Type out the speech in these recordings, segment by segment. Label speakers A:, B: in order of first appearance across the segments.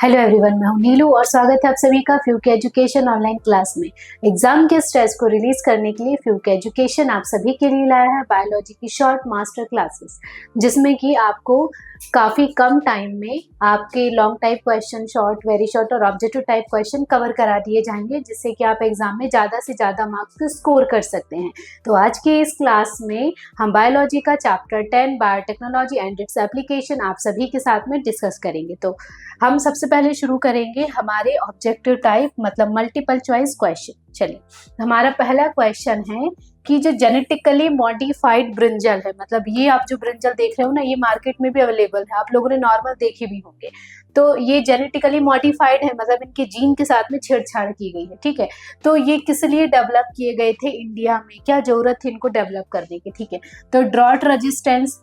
A: Hello everyone, मैं हूं नीलू और स्वागत है आप सभी का फ्यूक एजुकेशन ऑनलाइन क्लास में। एग्जाम के स्ट्रेस को रिलीज करने के लिए फ्यूक एजुकेशन आप सभी के लिए लाया है बायोलॉजी की शॉर्ट मास्टर क्लासेस, जिसमें कि आपको काफ़ी कम टाइम में आपके long type question, short, very short और ऑब्जेक्टिव टाइप क्वेश्चन कवर करा दिए जाएंगे, जिससे कि आप एग्जाम में ज़्यादा से ज़्यादा मार्क्स स्कोर कर सकते हैं। तो आज के इस क्लास में हम बायोलॉजी का chapter 10 biotechnology and its application आप सभी के साथ में डिस्कस करेंगे। तो हम सबसे पहले शुरू करेंगे हमारे ऑब्जेक्टिव टाइप मतलब मल्टीपल चॉइस क्वेश्चन। चलिए, हमारा पहला क्वेश्चन है कि जो जेनेटिकली मॉडिफाइड ब्रिंजल है, मतलब ये आप जो ब्रिंजल देख रहे हो ना, ये मार्केट में भी अवेलेबल है, आप लोगों ने नॉर्मल देखे भी होंगे। तो ये जेनेटिकली मॉडिफाइड है, मतलब इनके जीन के साथ में छेड़छाड़ की गई है। ठीक है, तो ये किस लिए डेवलप किए गए थे इंडिया में, क्या जरूरत थी इनको डेवलप करने की। ठीक है, तो ड्रॉट रेजिस्टेंस,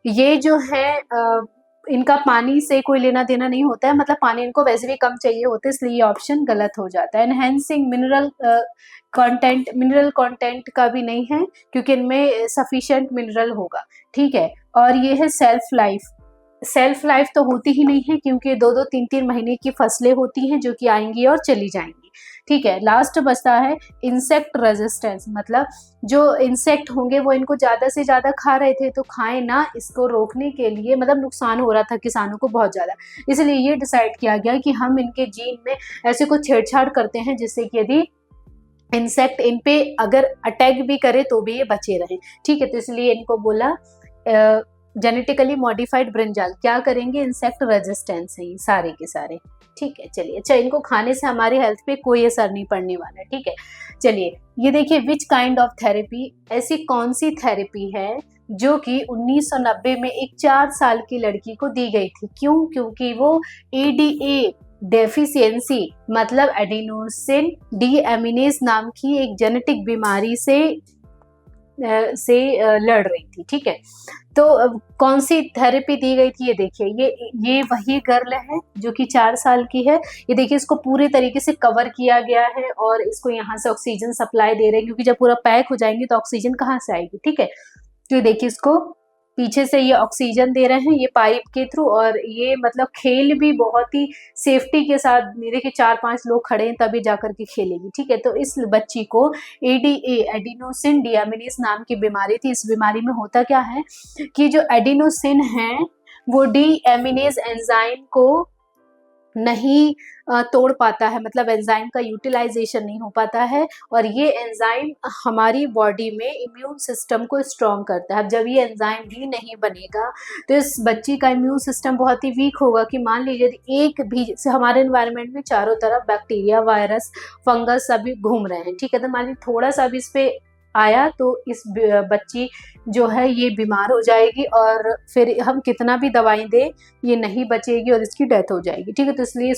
A: ये जो है इनका पानी से कोई लेना देना नहीं होता है, मतलब पानी इनको वैसे भी कम चाहिए होता है, इसलिए ये ऑप्शन गलत हो जाता है। एनहेंसिंग मिनरल कंटेंट का भी नहीं है, क्योंकि इनमें सफिशिएंट मिनरल होगा। ठीक है, और ये है सेल्फ लाइफ तो होती ही नहीं है, क्योंकि 2-2, 3-3 महीने की फसलें होती हैं जो कि आएंगी और चली जाएंगी। ठीक है, लास्ट बचता है इंसेक्ट रेजिस्टेंस, मतलब जो इंसेक्ट होंगे वो इनको ज़्यादा से ज़्यादा खा रहे थे, तो खाएं ना, इसको रोकने के लिए, मतलब नुकसान हो रहा था किसानों को बहुत ज़्यादा, इसलिए ये डिसाइड किया गया कि हम इनके जीन में ऐसे कुछ छेड़छाड़ करते हैं जिससे कि यदि इंसेक्ट इन पे अगर अटैक भी करे तो भी ये बचे रहें। ठीक है, तो इसलिए इनको बोला जेनेटिकली मॉडिफाइड ब्रिंजल। क्या करेंगे, इंसेक्ट रेजिस्टेंस है ये सारे के सारे। ठीक है, चलिए, अच्छा, इनको खाने से हमारी हेल्थ पे कोई असर नहीं पड़ने वाला है। ठीक है, चलिए, ये देखिए, विच काइंड ऑफ थेरेपी, ऐसी कौन सी थेरेपी है जो कि 1990 में एक 4 साल की लड़की को दी गई थी। क्यों? क्योंकि वो ADA डेफिशिएंसी मतलब एडिनोसिन डीएमिनेज नाम की एक जेनेटिक बीमारी से लड़ रही थी। ठीक है, तो कौन सी थेरेपी दी गई थी, ये देखिए, ये वही गर्ल है जो कि 4 साल की है। ये देखिए, इसको पूरे तरीके से कवर किया गया है और इसको यहाँ से ऑक्सीजन सप्लाई दे रहे हैं, क्योंकि जब पूरा पैक हो जाएंगे तो ऑक्सीजन कहाँ से आएगी। ठीक है, तो देखिए, इसको पीछे से ये ऑक्सीजन दे रहे हैं ये पाइप के थ्रू, और ये मतलब खेल भी बहुत ही सेफ्टी के साथ, देखिए 4-5 लोग खड़े हैं तभी जाकर के खेलेगी। ठीक है, तो इस बच्ची को ADA एडिनोसिन डियामिनेज नाम की बीमारी थी। इस बीमारी में होता क्या है कि जो एडिनोसिन है वो डीएमिनेज एंजाइम को नहीं तोड़ पाता है, मतलब एंजाइम का यूटिलाइजेशन नहीं हो पाता है, और ये एंजाइम हमारी बॉडी में इम्यून सिस्टम को स्ट्रॉन्ग करता है। अब जब ये एंजाइम भी नहीं बनेगा तो इस बच्ची का इम्यून सिस्टम बहुत ही वीक होगा, कि मान लीजिए यदि एक भी, जैसे हमारे एनवायरनमेंट में चारों तरफ बैक्टीरिया, वायरस, फंगस सभी घूम रहे हैं। ठीक है, तो मान लीजिए थोड़ा सा भी इस पे आया तो इस बच्ची जो है ये बीमार हो जाएगी, और फिर हम कितना भी दवाई दें ये नहीं बचेगी और इसकी डेथ हो जाएगी। ठीक है, तो इसलिए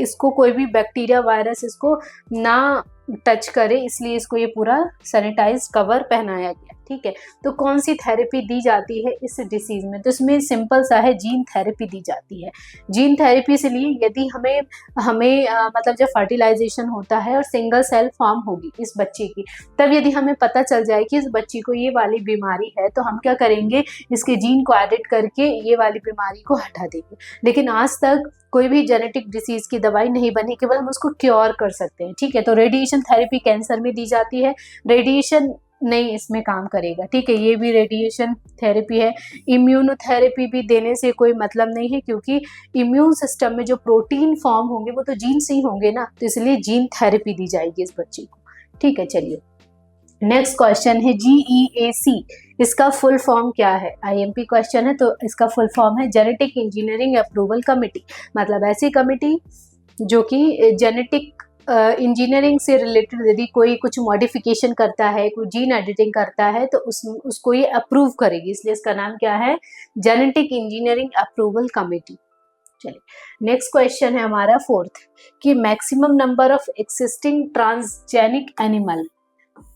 A: इसको कोई भी बैक्टीरिया, वायरस इसको ना टच करे, इसलिए इसको ये पूरा सैनिटाइज कवर पहनाया गया। ठीक है, तो कौन सी थेरेपी दी जाती है इस डिसीज में, तो इसमें सिंपल सा है, जीन थेरेपी दी जाती है। जीन थेरेपी से लिए यदि हमें मतलब जब फर्टिलाइजेशन होता है और सिंगल सेल फॉर्म होगी इस बच्चे की, तब यदि हमें पता चल जाए कि इस बच्ची को ये वाली बीमारी है, तो हम क्या करेंगे, इसके जीन को एडिट करके ये वाली बीमारी को हटा देंगे। लेकिन आज तक कोई भी जेनेटिक डिसीज की दवाई नहीं बनी, केवल हम उसको क्योर कर सकते हैं। ठीक है, तो रेडिएशन थेरेपी कैंसर में दी जाती है, रेडिएशन नहीं इसमें काम करेगा। ठीक है, ये भी रेडिएशन थेरेपी है। इम्यूनोथेरेपी भी देने से कोई मतलब नहीं है, क्योंकि इम्यून सिस्टम में जो प्रोटीन फॉर्म होंगे वो तो जीन से ही होंगे ना, तो इसलिए जीन थेरेपी दी जाएगी इस बच्ची को। ठीक है, चलिए, नेक्स्ट क्वेश्चन है GEAC, इसका फुल फॉर्म क्या है। IMP क्वेश्चन है, तो इसका फुल फॉर्म है जेनेटिक इंजीनियरिंग अप्रूवल कमेटी, मतलब ऐसी कमेटी जो कि जेनेटिक इंजीनियरिंग से रिलेटेड यदि कोई कुछ मॉडिफिकेशन करता है, कोई जीन एडिटिंग करता है, तो उसको ये अप्रूव करेगी, इसलिए इसका नाम क्या है, जेनेटिक इंजीनियरिंग अप्रूवल कमेटी। चलिए, नेक्स्ट क्वेश्चन है हमारा 4th, कि maximum number of existing transgenic animal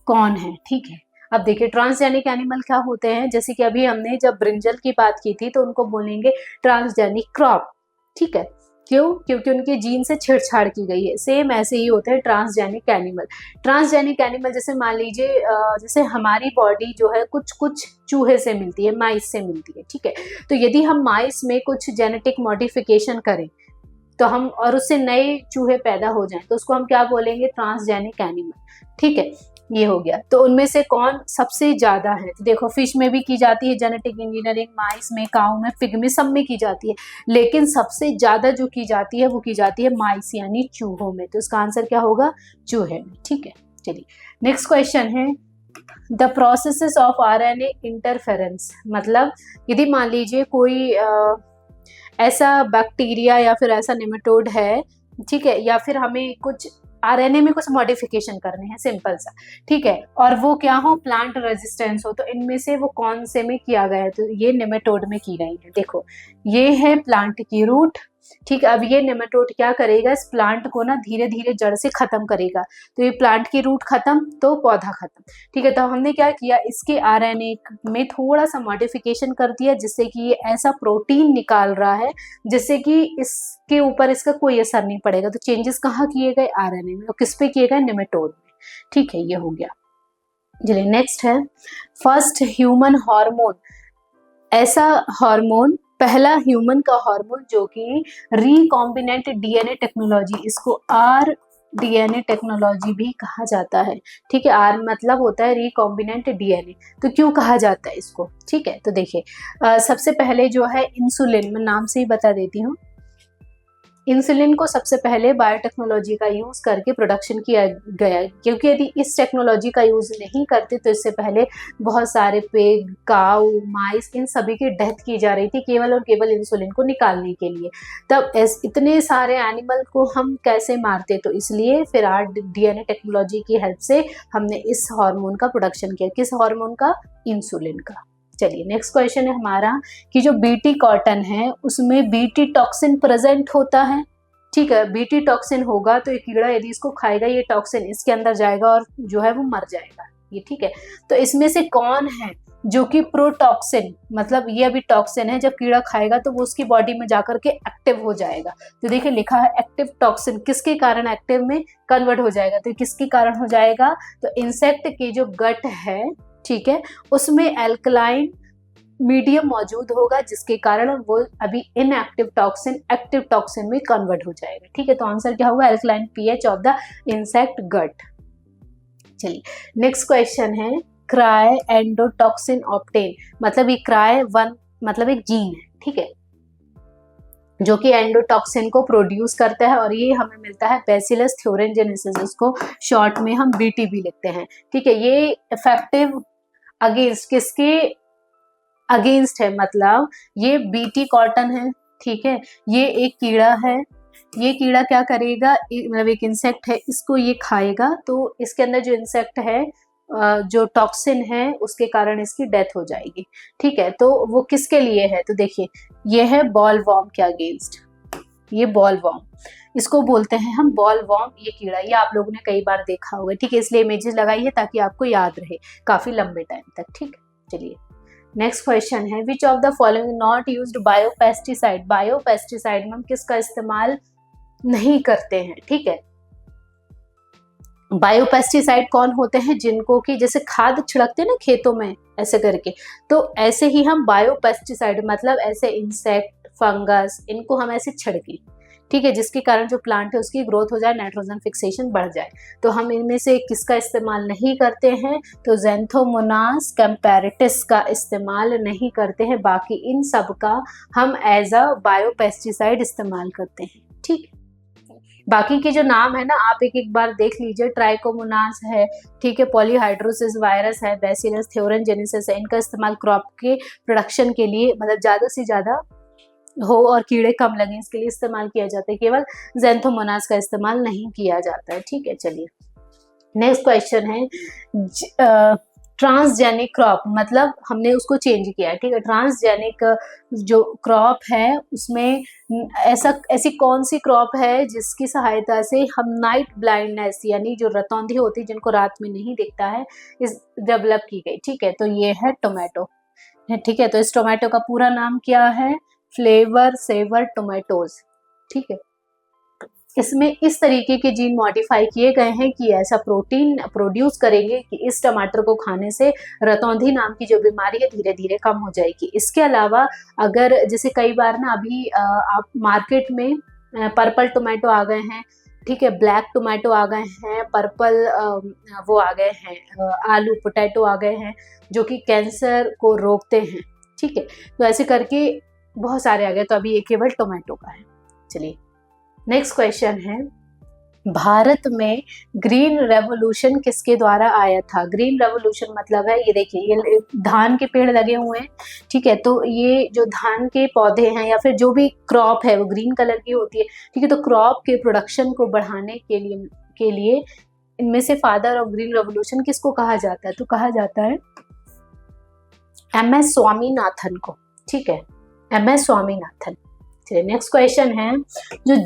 A: कौन है। ठीक है, अब देखिए, ट्रांसजेनिक एनिमल क्या होते हैं, जैसे कि अभी हमने जब ब्रिंजल की बात की थी तो उनको बोलेंगे ट्रांसजेनिक क्रॉप। ठीक है, क्यों? क्योंकि उनके जीन से छेड़छाड़ की गई है। सेम ऐसे ही होते हैं ट्रांसजेनिक एनिमल। ट्रांसजेनिक एनिमल जैसे मान लीजिए, जैसे हमारी बॉडी जो है कुछ कुछ चूहे से मिलती है, माइस से मिलती है। ठीक है, तो यदि हम माइस में कुछ जेनेटिक मॉडिफिकेशन करें तो हम और उससे नए चूहे पैदा हो जाएं तो उसको हम क्या बोलेंगे, ट्रांसजेनिक एनिमल। ठीक है, ये हो गया। तो उनमें से कौन सबसे ज्यादा है, तो देखो फिश में भी की जाती है जेनेटिक इंजीनियरिंग, माइस में, काऊ में, पिग में, सब में की जाती है, लेकिन सबसे ज्यादा जो की जाती है वो की जाती है माइस यानी चूहों में। तो इसका आंसर क्या होगा, चूहे में। ठीक है, चलिए नेक्स्ट क्वेश्चन है the processes of RNA interference. मतलब यदि मान लीजिए कोई ऐसा बैक्टीरिया या फिर ऐसा नेमेटोड है, ठीक है, या फिर हमें कुछ आरएनए में कुछ मॉडिफिकेशन करने हैं, सिंपल सा, ठीक है, और वो क्या हो, प्लांट रेजिस्टेंस हो, तो इनमें से वो कौन से में किया गया है, तो ये नेमेटोड में की गई है। देखो ये है प्लांट की रूट, ठीक है, अब ये नेमेटोड क्या करेगा, इस प्लांट को ना धीरे धीरे जड़ से खत्म करेगा, तो ये प्लांट की रूट खत्म तो पौधा खत्म। ठीक है, तो हमने क्या किया, इसके आरएनए में थोड़ा सा मॉडिफिकेशन कर दिया जिससे कि ये ऐसा प्रोटीन निकाल रहा है जिससे कि इसके ऊपर इसका कोई असर नहीं पड़ेगा। तो चेंजेस कहाँ किए गए, आरएनए में, और किस पे किए गए, नेमेटोड में। ठीक है, ये हो गया। चलिए नेक्स्ट है फर्स्ट ह्यूमन हार्मोन। ऐसा हार्मोन, पहला ह्यूमन का हार्मोन जो कि रिकॉम्बिनेंट डीएनए टेक्नोलॉजी, इसको आर डीएनए टेक्नोलॉजी भी कहा जाता है। ठीक है, आर मतलब होता है रिकॉम्बिनेंट डीएनए। तो क्यों कहा जाता है इसको, ठीक है, तो देखिए सबसे पहले जो है इंसुलिन, मैं नाम से ही बता देती हूँ। इंसुलिन को सबसे पहले बायोटेक्नोलॉजी का यूज करके प्रोडक्शन किया गया, क्योंकि यदि इस टेक्नोलॉजी का यूज नहीं करते तो इससे पहले बहुत सारे पिग, काऊ, माइस, इन सभी की डेथ की जा रही थी केवल और केवल इंसुलिन को निकालने के लिए। तब इतने सारे एनिमल को हम कैसे मारते, तो इसलिए फिर आर डीएनए टेक्नोलॉजी की हेल्प से हमने इस हार्मोन का प्रोडक्शन किया। किस हार्मोन का, इंसुलिन का। चलिए नेक्स्ट क्वेश्चन है हमारा कि जो बीटी कॉटन है उसमें बीटी टॉक्सिन प्रेजेंट होता है। ठीक है, बीटी टॉक्सिन होगा तो ये कीड़ा यदि इसको खाएगा, ये टॉक्सिन इसके अंदर जाएगा और जो है वो मर जाएगा ये। ठीक है, तो इसमें से कौन है जो कि प्रोटॉक्सिन, मतलब ये अभी टॉक्सिन है, जब कीड़ा खाएगा तो वो उसकी बॉडी में जाकर के एक्टिव हो जाएगा। तो देखिए लिखा है एक्टिव टॉक्सिन, किसके कारण एक्टिव में कन्वर्ट हो जाएगा, तो किसके कारण हो जाएगा, तो इंसेक्ट की जो गट है, ठीक है, उसमें एल्कलाइन मीडियम मौजूद होगा जिसके कारण वो अभी इनएक्टिव टॉक्सिन एक्टिव टॉक्सिन में कन्वर्ट हो जाएगा। ठीक है, तो आंसर क्या होगा, alkaline pH of the insect gut. चलिए नेक्स्ट क्वेश्चन है क्राई एंडोटॉक्सिन ऑब्टेन। मतलब ये क्राई वन मतलब एक जीन है, ठीक है, जो कि एंडोटॉक्सिन को प्रोड्यूस करता है और ये हमें मिलता है बैसिलस थ्योरेंजेनेसिस, इसको शॉर्ट में हम बीटी भी लिखते हैं। ठीक है, ये इफेक्टिव अगेंस्ट किसके अगेंस्ट है, मतलब ये बीटी कॉटन है। ठीक है, ये एक कीड़ा है, ये कीड़ा क्या करेगा, मतलब एक इंसेक्ट है, इसको ये खाएगा तो इसके अंदर जो इंसेक्ट है जो टॉक्सिन है उसके कारण इसकी डेथ हो जाएगी। ठीक है, तो वो किसके लिए है, तो देखिए ये है बॉल वॉर्म के अगेंस्ट, ये बॉल वॉर्म, इसको बोलते हैं हम बॉल वॉर्म, ये कीड़ा, ये आप लोगों ने कई बार देखा होगा। ठीक है, इसलिए इमेजेस लगाई है ताकि आपको याद रहे काफी लंबे टाइम तक। ठीक है, चलिए नेक्स्ट क्वेश्चन है which of the following not used biopesticide. Biopesticide में हम किसका इस्तेमाल नहीं करते हैं। ठीक है, बायोपेस्टिसाइड कौन होते हैं, जिनको कि जैसे खाद छिड़कते हैं ना खेतों में ऐसे करके, तो ऐसे ही हम बायोपेस्टिसाइड मतलब ऐसे इंसेक्ट, फंगस, इनको हम ऐसे छिड़के, ठीक है, जिसके कारण जो प्लांट है उसकी ग्रोथ हो जाए, नाइट्रोजन फिक्सेशन बढ़ जाए। तो हम इनमें से किसका इस्तेमाल नहीं करते हैं, तो ज़ैंथोमोनास कैम्पेरेटिस का इस्तेमाल नहीं करते हैं, बाकी इन सब का हम एज अ बायोपेस्टिसाइड इस्तेमाल करते हैं। ठीक, बाकी के जो नाम है ना आप एक एक बार देख लीजिए, ट्राइकोमोनास है, ठीक है, पॉलीहाइड्रोसिस वायरस है, बैसिलस थ्योरेंजेनेसिस है, इनका इस्तेमाल क्रॉप के प्रोडक्शन के लिए मतलब ज़्यादा से ज़्यादा हो और कीड़े कम लगे इसके लिए इस्तेमाल किया जाता है, केवल ज़ैंथोमोनास का इस्तेमाल नहीं किया जाता है। ठीक है, चलिए नेक्स्ट क्वेश्चन है ट्रांसजेनिक क्रॉप, मतलब हमने उसको चेंज किया है। ठीक है, ट्रांसजेनिक जो क्रॉप है उसमें ऐसी कौन सी क्रॉप है जिसकी सहायता से हम नाइट ब्लाइंडनेस यानी जो रतौंधी होती है जिनको रात में नहीं दिखता है, इस डेवलप की गई। ठीक है, तो ये है टोमेटो। ठीक है, तो इस टोमेटो का पूरा नाम क्या है, फ्लेवर सेवर टोमेटोज। ठीक है, इसमें इस तरीके के जीन मॉडिफाई किए गए हैं कि ऐसा प्रोटीन प्रोड्यूस करेंगे कि इस टमाटर को खाने से रतौंधी नाम की जो बीमारी है धीरे धीरे कम हो जाएगी। इसके अलावा अगर जैसे कई बार ना अभी आप मार्केट में पर्पल टोमेटो आ गए हैं, ठीक है, ब्लैक टोमेटो आ गए हैं, पर्पल वो आ गए हैं, आलू पोटैटो आ गए हैं जो कि कैंसर को रोकते हैं, ठीक है। तो ऐसे करके बहुत सारे आ गए, तो अभी ये केवल टोमेटो का है। चलिए नेक्स्ट क्वेश्चन है, भारत में ग्रीन रेवोल्यूशन किसके द्वारा आया था? ग्रीन रेवोल्यूशन मतलब है, ये देखिए ये धान के पेड़ लगे हुए हैं, ठीक है, तो ये जो धान के पौधे हैं या फिर जो भी क्रॉप है वो ग्रीन कलर की होती है, ठीक है। तो क्रॉप के प्रोडक्शन को बढ़ाने के लिए इनमें से फादर ऑफ ग्रीन रेवोल्यूशन किसको कहा जाता है? तो कहा जाता है MS स्वामीनाथन को, ठीक है, MS स्वामीनाथन। चलिए नेक्स्ट क्वेश्चन है, जो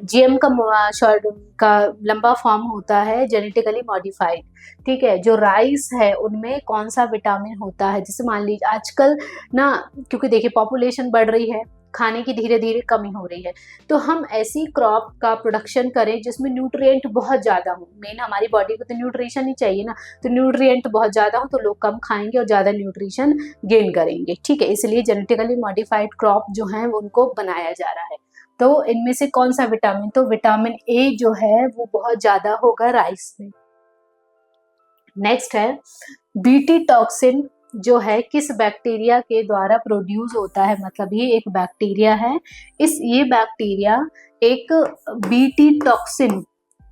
A: जीएम का शॉर्ट का लंबा फॉर्म होता है जेनेटिकली मॉडिफाइड, ठीक है। जो राइस है उनमें कौन सा विटामिन होता है? जैसे मान लीजिए आजकल ना, क्योंकि देखिए पॉपुलेशन बढ़ रही है, खाने की धीरे धीरे कमी हो रही है, तो हम ऐसी क्रॉप का प्रोडक्शन करें जिसमें न्यूट्रिएंट बहुत ज़्यादा हो। मेन हमारी बॉडी को तो न्यूट्रिशन ही चाहिए ना, तो न्यूट्रिएंट बहुत ज़्यादा हो तो लोग कम खाएंगे और ज़्यादा न्यूट्रिशन गेन करेंगे, ठीक है। इसलिए जेनेटिकली मॉडिफाइड क्रॉप जो है उनको बनाया जा रहा है। तो इनमें से कौन सा विटामिन? तो विटामिन ए जो है वो बहुत ज़्यादा होगा राइस में। नेक्स्ट है, बीटी टॉक्सिन जो है किस बैक्टीरिया के द्वारा प्रोड्यूस होता है? मतलब ये एक बैक्टीरिया है, ये बैक्टीरिया एक बीटी टॉक्सिन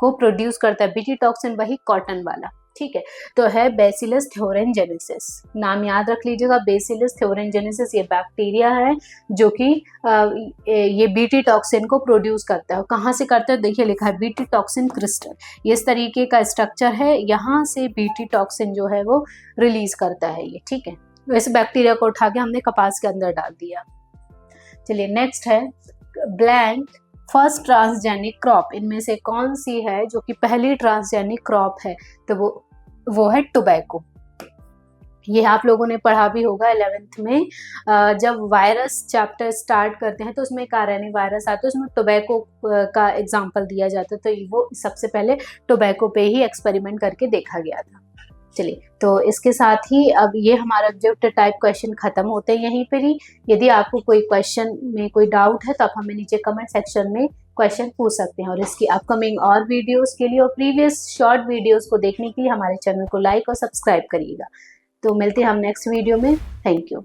A: को प्रोड्यूस करता है। बीटी टॉक्सिन वही कॉटन वाला, ठीक है, तो है बेसिलस थ्योरेनजेनेसिस। नाम याद रख लीजिएगा, बेसिलस थ्योरेनजेनेसिस ये बैक्टीरिया है जो कि ये बीटी टॉक्सिन को प्रोड्यूस करता है। कहाँ से करता है? देखिए लिखा है बीटी टॉक्सिन क्रिस्टल, ये इस तरीके का स्ट्रक्चर है, यहाँ से बीटी टॉक्सिन जो है वो रिलीज करता है ये, ठीक है। वैसे बैक्टीरिया को उठा के हमने कपास के अंदर डाल दिया। चलिए नेक्स्ट है, ब्लैंक फर्स्ट ट्रांसजेनिक क्रॉप इनमें से कौन सी है जो कि पहली ट्रांसजेनिक क्रॉप है? तो वो है टोबैको। ये आप लोगों ने पढ़ा भी होगा 11th में, जब वायरस चैप्टर स्टार्ट करते हैं तो उसमें एक RNA वायरस आता है, उसमें टोबैको का एग्जाम्पल दिया जाता है, तो वो सबसे पहले टोबैको पे ही एक्सपेरिमेंट करके देखा गया था। चलिए तो इसके साथ ही अब ये हमारा ऑब्जेक्टिव टाइप क्वेश्चन खत्म होते हैं यहीं पर ही। यदि आपको कोई क्वेश्चन में कोई डाउट है तो आप हमें नीचे कमेंट सेक्शन में क्वेश्चन पूछ सकते हैं, और इसकी अपकमिंग और वीडियोस के लिए और प्रीवियस शॉर्ट वीडियोस को देखने के लिए हमारे चैनल को लाइक और सब्सक्राइब करिएगा। तो मिलते हैं हम नेक्स्ट वीडियो में। Thank you.